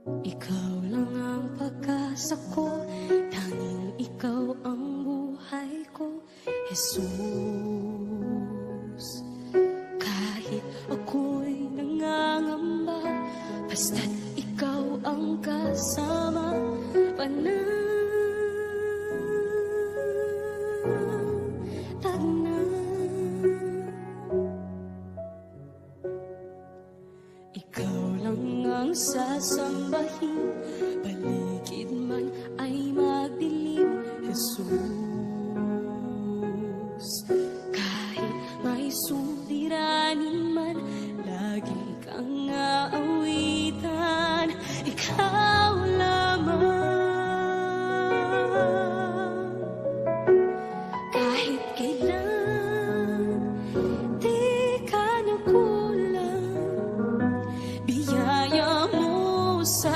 Ikaw lang ang pag-asa ko, tanging ikaw ang buhay ko, Jesus. Kahit ako'y nangangamba, basta't ikaw ang kasama, panatag na. Ikaw lang ang sasambahin, paligid man ay magdilim, Jesus. Kahit may suliranin man, lagi kang aawitan, ikaw lamang. Kahit kailan, di ka nakulang, biyaya mo sa